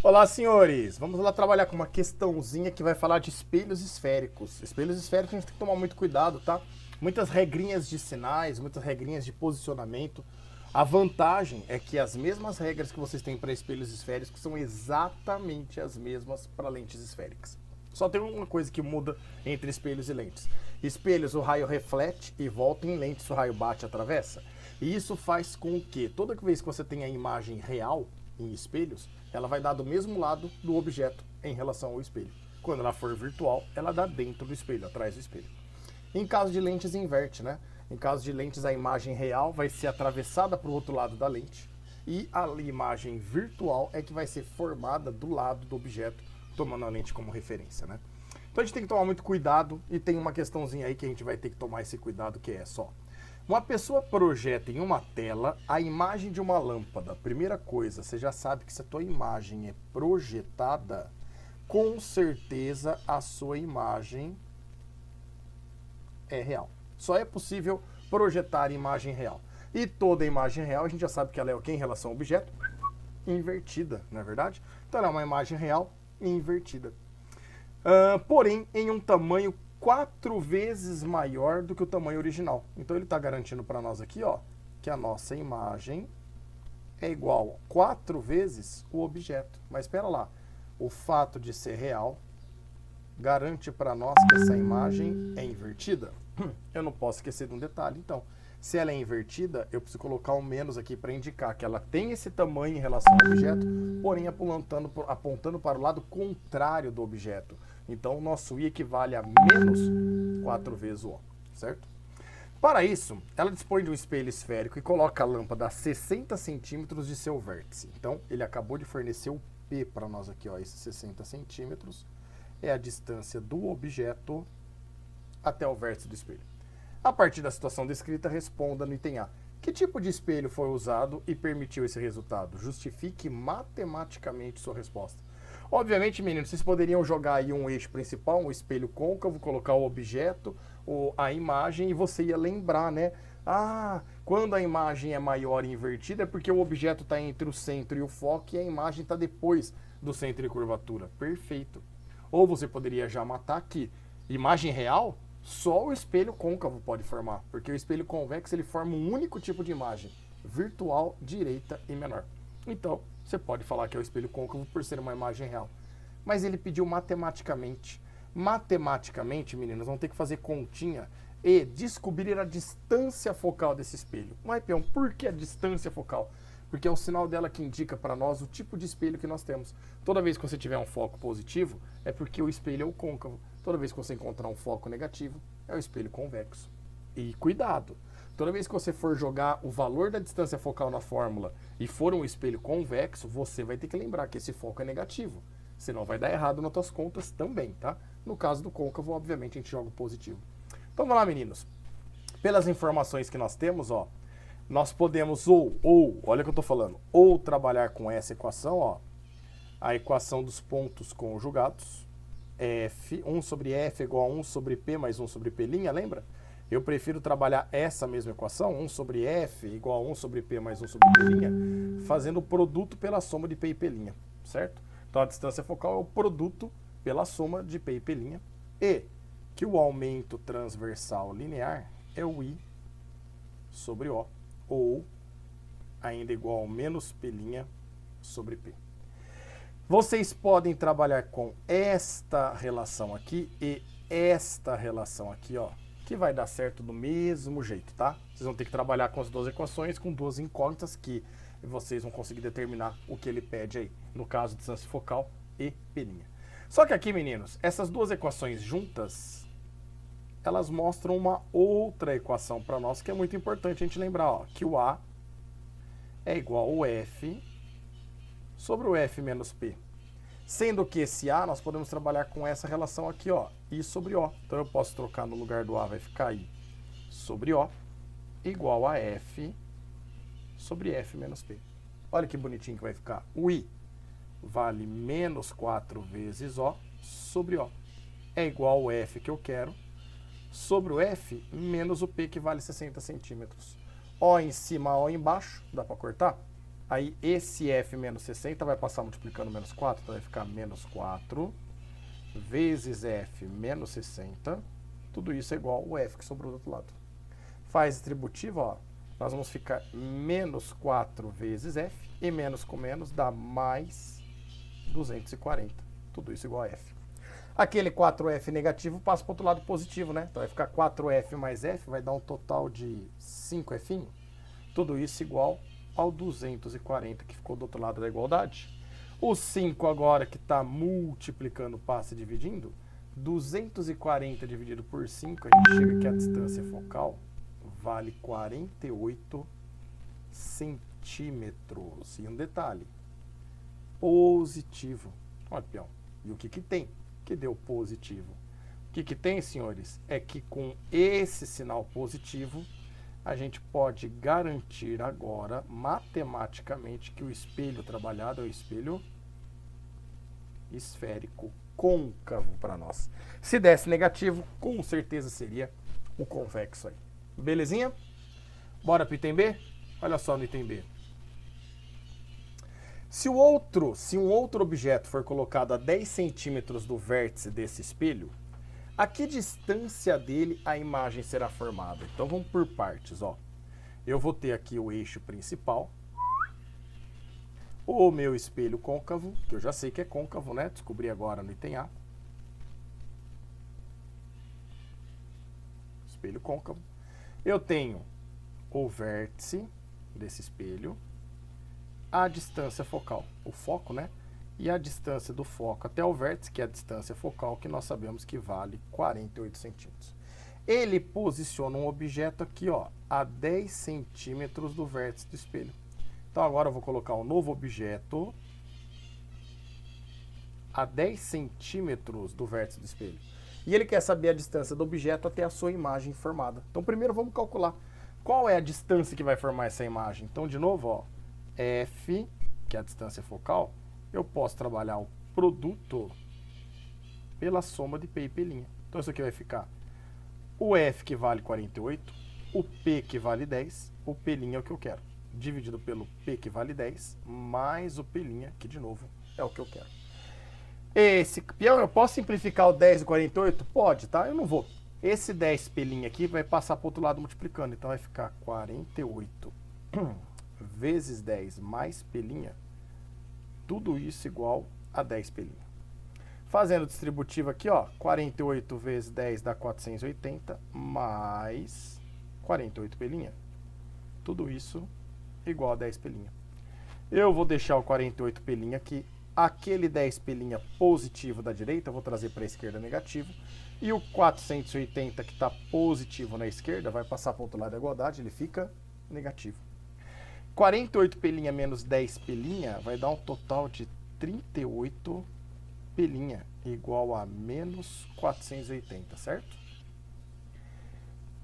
Olá, senhores! Vamos lá trabalhar com uma questãozinha que vai falar de espelhos esféricos. Espelhos esféricos a gente tem que tomar muito cuidado, tá? Muitas regrinhas de sinais, muitas regrinhas de posicionamento. A vantagem é que as mesmas regras que vocês têm para espelhos esféricos são exatamente as mesmas para lentes esféricas. Só tem uma coisa que muda entre espelhos e lentes. Espelhos, o raio reflete e volta, em lentes o raio bate e atravessa. E isso faz com que toda vez que você tem a imagem real em espelhos, ela vai dar do mesmo lado do objeto em relação ao espelho. Quando ela for virtual, ela dá dentro do espelho, atrás do espelho. Em caso de lentes, inverte, né? Em caso de lentes, a imagem real vai ser atravessada para o outro lado da lente e a imagem virtual é que vai ser formada do lado do objeto, tomando a lente como referência, né? Então a gente tem que tomar muito cuidado e tem uma questãozinha aí que a gente vai ter que tomar esse cuidado, que é só: uma pessoa projeta em uma tela a imagem de uma lâmpada. Primeira coisa, você já sabe que se a tua imagem é projetada, com certeza a sua imagem é real. Só é possível projetar imagem real. E toda imagem real, a gente já sabe que ela é o que em relação ao objeto? Invertida, não é verdade? Então ela é uma imagem real invertida. Porém, em um tamanho 4 vezes maior do que o tamanho original. Então ele está garantindo para nós aqui, ó, que a nossa imagem é igual a 4 vezes o objeto. Mas espera lá, o fato de ser real garante para nós que essa imagem é invertida? Eu não posso esquecer de um detalhe, então. Se ela é invertida, eu preciso colocar um menos aqui para indicar que ela tem esse tamanho em relação ao objeto, porém apontando para o lado contrário do objeto. Então, o nosso I equivale a menos 4 vezes o O, certo? Para isso, ela dispõe de um espelho esférico e coloca a lâmpada a 60 centímetros de seu vértice. Então, ele acabou de fornecer o P para nós aqui, ó. Esses 60 centímetros é a distância do objeto até o vértice do espelho. A partir da situação descrita, responda no item A. Que tipo de espelho foi usado e permitiu esse resultado? Justifique matematicamente sua resposta. Obviamente, meninos, vocês poderiam jogar aí um eixo principal, um espelho côncavo, colocar o objeto, a imagem, e você ia lembrar, né? Ah, quando a imagem é maior e invertida é porque o objeto está entre o centro e o foco e a imagem está depois do centro e curvatura. Perfeito. Ou você poderia já matar aqui. Imagem real, só o espelho côncavo pode formar, porque o espelho convexo ele forma um único tipo de imagem, virtual, direita e menor. Então, você pode falar que é o espelho côncavo por ser uma imagem real. Mas ele pediu matematicamente. Matematicamente, meninos, vão ter que fazer continha e descobrir a distância focal desse espelho. Mas, peão, por que a distância focal? Porque é o sinal dela que indica para nós o tipo de espelho que nós temos. Toda vez que você tiver um foco positivo, é porque o espelho é o côncavo. Toda vez que você encontrar um foco negativo, é o espelho convexo. E cuidado! Toda vez que você for jogar o valor da distância focal na fórmula e for um espelho convexo, você vai ter que lembrar que esse foco é negativo. Senão vai dar errado nas tuas contas também, tá? No caso do côncavo, obviamente, a gente joga o positivo. Então vamos lá, meninos. Pelas informações que nós temos, ó, nós podemos olha o que eu tô falando, ou trabalhar com essa equação, ó, a equação dos pontos conjugados, F, 1 sobre F é igual a 1 sobre P mais 1 sobre P', lembra? Eu prefiro trabalhar essa mesma equação, 1 sobre F igual a 1 sobre P mais 1 sobre P', fazendo o produto pela soma de P e P', certo? Então a distância focal é o produto pela soma de P e P', e que o aumento transversal linear é o I sobre O, ou ainda igual a menos P' sobre P. Vocês podem trabalhar com esta relação aqui e esta relação aqui, ó, que vai dar certo do mesmo jeito, tá? Vocês vão ter que trabalhar com as duas equações, com duas incógnitas que vocês vão conseguir determinar o que ele pede aí, no caso, distância focal e P'. Só que aqui, meninos, essas duas equações juntas, elas mostram uma outra equação para nós que é muito importante a gente lembrar, ó, que o A é igual ao F sobre o F menos P. Sendo que esse A, nós podemos trabalhar com essa relação aqui, ó, I sobre O. Então eu posso trocar no lugar do A, vai ficar I sobre O, igual a F sobre F menos P. Olha que bonitinho que vai ficar. O I vale menos 4 vezes O sobre O. É igual ao F que eu quero, sobre o F menos o P, que vale 60 centímetros. O em cima, O embaixo, dá para cortar? Aí esse F menos 60 vai passar multiplicando menos 4, então vai ficar menos 4 vezes F menos 60. Tudo isso é igual ao F que sobrou do outro lado. Faz distributivo, ó. Nós vamos ficar menos 4 vezes F, e menos com menos dá mais 240. Tudo isso igual a F. Aquele 4F negativo passa para o outro lado positivo, né? Então vai ficar 4F mais F, vai dar um total de 5F. Tudo isso igual ao 240 que ficou do outro lado da igualdade. O 5 agora que está multiplicando passa e dividindo. 240 dividido por 5, a gente chega que a distância focal vale 48 centímetros. E um detalhe, positivo. Olha, peão, e o que que tem que deu positivo? O que que tem, senhores, é que com esse sinal positivo, a gente pode garantir agora, matematicamente, que o espelho trabalhado é o espelho esférico côncavo para nós. Se desse negativo, com certeza seria o convexo aí. Belezinha? Bora pro item B? Olha só no item B. Se um outro objeto for colocado a 10 centímetros do vértice desse espelho, a que distância dele a imagem será formada? Então vamos por partes, ó. Eu vou ter aqui o eixo principal, o meu espelho côncavo, que eu já sei que é côncavo, né? Descobri agora no item A. Espelho côncavo. Eu tenho o vértice desse espelho, a distância focal, o foco, né? E a distância do foco até o vértice, que é a distância focal, que nós sabemos que vale 48 centímetros. Ele posiciona um objeto aqui, ó, a 10 centímetros do vértice do espelho. Então agora eu vou colocar um novo objeto a 10 centímetros do vértice do espelho. E ele quer saber a distância do objeto até a sua imagem formada. Então primeiro vamos calcular qual é a distância que vai formar essa imagem. Então de novo, ó, F, que é a distância focal, eu posso trabalhar o produto pela soma de P e P'. Então isso aqui vai ficar o F que vale 48, o P que vale 10, o P' é o que eu quero, dividido pelo P que vale 10, mais o P', que de novo é o que eu quero. Esse peão, eu posso simplificar o 10 e o 48? Pode, tá? Eu não vou. Esse 10 P' aqui vai passar para o outro lado multiplicando, então vai ficar 48 vezes 10 mais P', tudo isso igual a 10 P'. Fazendo distributivo aqui, ó, 48 vezes 10 dá 480, mais 48 P'. Tudo isso igual a 10 P'. Eu vou deixar o 48 P' aqui, aquele 10 P' positivo da direita, eu vou trazer para a esquerda negativo, e o 480 que está positivo na esquerda vai passar para o outro lado da igualdade, ele fica negativo. 48 P' menos 10 P' vai dar um total de 38 P' igual a menos 480, certo?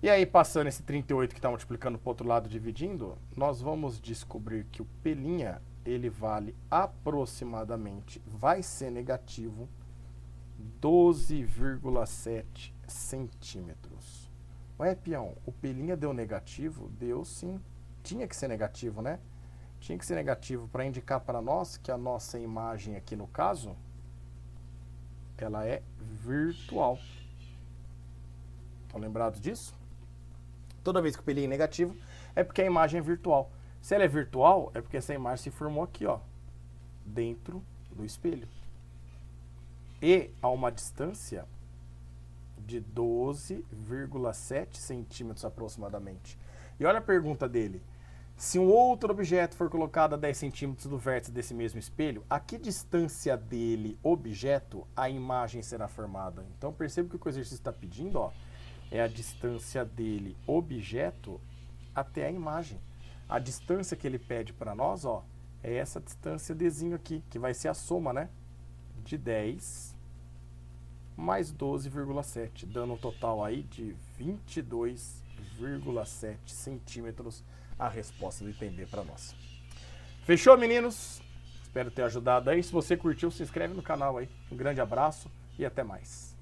E aí, passando esse 38 que está multiplicando para o outro lado, dividindo, nós vamos descobrir que o P', ele vale aproximadamente, vai ser negativo, 12,7 centímetros. Ué, peão, o P' deu negativo? Deu sim. Tinha que ser negativo, né? Tinha que ser negativo para indicar para nós que a nossa imagem aqui no caso, ela é virtual. Estão lembrados disso? Toda vez que o P' é negativo, é porque a imagem é virtual. Se ela é virtual, é porque essa imagem se formou aqui, ó, dentro do espelho. E a uma distância de 12,7 centímetros aproximadamente. E olha a pergunta dele. Se um outro objeto for colocado a 10 centímetros do vértice desse mesmo espelho, a que distância dele, objeto, a imagem será formada? Então perceba que o que o exercício está pedindo, ó, é a distância dele, objeto, até a imagem. A distância que ele pede para nós, ó, é essa distância Dzinho aqui, que vai ser a soma, né, de 10 mais 12,7, dando um total aí de 22,7 centímetros a resposta do item B para nós. Fechou, meninos? Espero ter ajudado aí. Se você curtiu, se inscreve no canal aí. Um grande abraço e até mais.